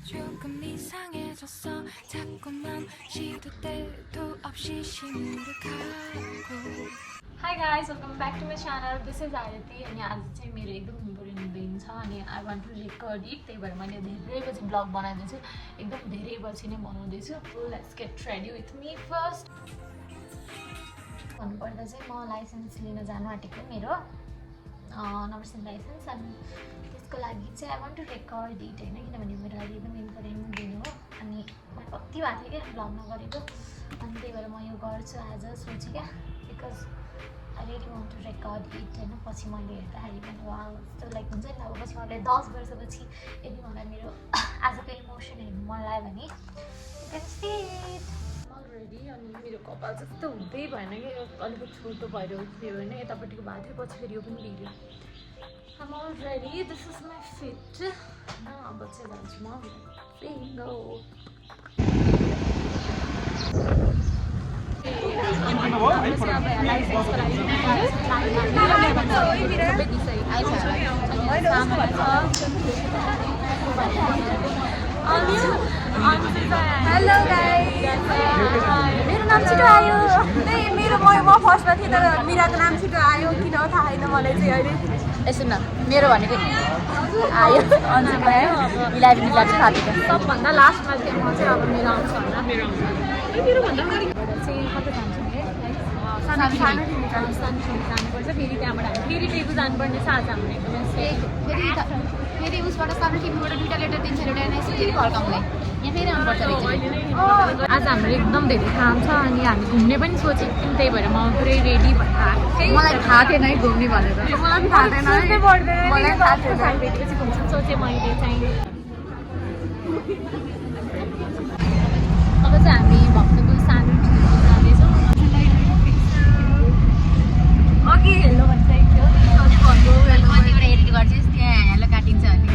조금 이상해졌어 자꾸만 시도 때도 없이 시무룩하고 Hi guys, welcome back to my channel. This is Arati and आज चाहिँ मेरो एकदम इम्पोर्टेन्ट दिन छ अनि I want to record it त्यही भएर मैले धेरै बजी ब्लग बनाइदिन्छु एकदम धेरै बजी नै बनाउँदैछु let's get ready with me first भन्नुपर्दा चाहिँ म लाइसेन्स लिन जानु आँटेको मेरो नर्सिङ लाइसेन्स अनि त्यसको लागि चाहिँ I want to record it होइन किनभने मेरो लागि एकदम इम्पोर्टेन्ट दिन हो अनि म कति भएको थियो क्या ब्लग नगरेको अनि त्यही भएर म यो गर्छु आज सोचेँ क्या because I really want to record it होइन पछि मैले हेर्दाखेरि पनि वा जस्तो लाइक हुन्छ नि अब पछि मलाई 10 वर्षपछि यदि मलाई मेरो आजको इमोसन हेर्नु मन लाग्यो भने अलरेडी अनि मेरो कपाल जस्तो हुँदै भएन कि अलिकति छोटो भएर उठ्यो होइन यतापट्टिको भएको थियो पछि फेरि यो पनि ढिलो I'm all ready. This is my fit. अब चाहिँ जान्छु म bingo. हेलो गाइस मेरो नाम छिटो आयो त्यही मेरो म फर्स्टमा थिएँ तर मिराको नाम छिटो आयो किन हो थाहा छैन मलाई चाहिँ अहिले यसो न मेरो भनेको आयो अन्तिम भयो मिलाएर थाहा थियो सबभन्दा लास्टमा चाहिँ म चाहिँ अब मेरो आउँछ होला मेरो भन्दा चाहिँ कता जान्छु सानो जानुपर्छ फेरि त्यहाँबाट हामी फेरि टेगु जानुपर्ने छ आज हाम्रो फेरि उसबाट सानो टिभीबाट दुईवटा लेटर दिन्छ एउटा एनआइसी फेरि फर्काउँदै यहाँ फेरि आउनुपर्छ आज हाम्रो एकदम धेरै काम छ अनि हामी घुम्ने पनि सोचेको थियौँ त्यही भएर म पुरै रेडी भएर मलाई थाहा थिएन है घुम्ने भनेर मलाई थाहा थिएन मलाई थाहा थिएन भेटेपछि घुम्छु सोचेँ मैले चाहिँ अब चाहिँ हामी भक्तपुर सानो जाँदैछौँ अघि हेलो भनिसकेको थियो एडिट गर्छस् त्यहाँ हेलो काटिन्छ अनि